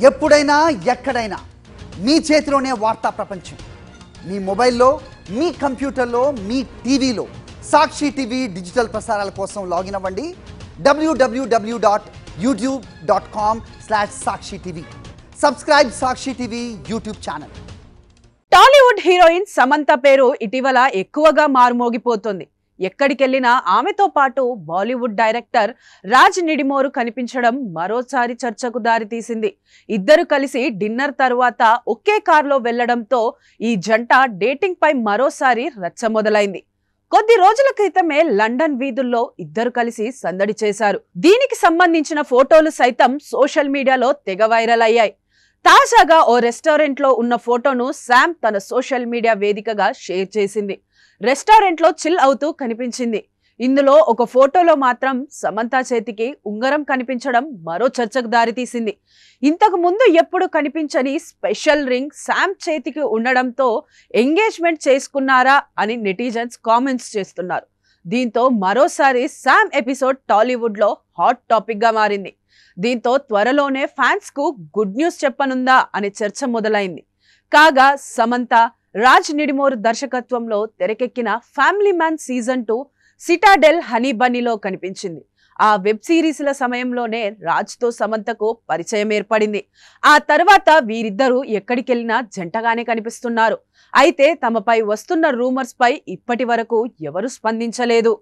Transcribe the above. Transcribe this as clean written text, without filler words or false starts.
ఎప్పుడైనా ఎక్కడైనా మీ చేతిలోనే వార్తా ప్రపంచం. మీ మొబైల్లో, మీ కంప్యూటర్లో, మీ టీవీలో సాక్షి టీవీ డిజిటల్ ప్రసారాల కోసం లాగిన్ అవ్వండి www.youtube.com/సాక్షి TV. Subscribe Sakshi TV YouTube channel. Tollywood heroine Samantha పేరు ఇటీవల ఎక్కువగా మారుమోగిపోతుంది. ఎక్కడికెళ్లినా ఆమెతో పాటు బాలీవుడ్ డైరెక్టర్ రాజ్ నిడిమోరు కనిపించడం మరోసారి చర్చకు దారితీసింది. ఇద్దరు కలిసి డిన్నర్ తరువాత ఒకే కారులో వెళ్లడంతో ఈ జంట డేటింగ్ పై మరోసారి రచ్చ మొదలైంది. కొద్ది రోజుల క్రితమే లండన్ వీధుల్లో ఇద్దరు కలిసి సందడి చేశారు. దీనికి సంబంధించిన ఫోటోలు సైతం సోషల్ మీడియాలో తెగ వైరల్ అయ్యాయి. తాజాగా ఓ రెస్టారెంట్ లో ఉన్న ఫోటోను శామ్ తన సోషల్ మీడియా వేదికగా షేర్ చేసింది. రెస్టారెంట్ లో చిల్ అవుతూ కనిపించింది. ఇందులో ఒక ఫోటోలో మాత్రం సమంత చేతికి ఉంగరం కనిపించడం మరో చర్చకు దారితీసింది. ఇంతకు ముందు ఎప్పుడు కనిపించని స్పెషల్ రింగ్ శామ్ చేతికి ఉండడంతో ఎంగేజ్మెంట్ చేసుకున్నారా అని నెటిజన్స్ కామెంట్స్ చేస్తున్నారు. దీంతో మరోసారి శామ్ ఎపిసోడ్ టాలీవుడ్ లో హాట్ టాపిక్ గా మారింది. దీంతో త్వరలోనే ఫ్యాన్స్ కు గుడ్ న్యూస్ చెప్పనుందా అనే చర్చ మొదలైంది. కాగా సమంత రాజ్ నిడిమోరు దర్శకత్వంలో తెరకెక్కిన Family Man season 2 Citadel Honey బన్నీలో కనిపించింది. ఆ వెబ్ సిరీస్ల సమయంలోనే రాజ్ తో సమంతకు పరిచయం ఏర్పడింది. ఆ తర్వాత వీరిద్దరూ ఎక్కడికెళ్లినా జంటగానే కనిపిస్తున్నారు. అయితే తమపై వస్తున్న రూమర్స్ పై ఇప్పటి వరకు ఎవరు స్పందించలేదు.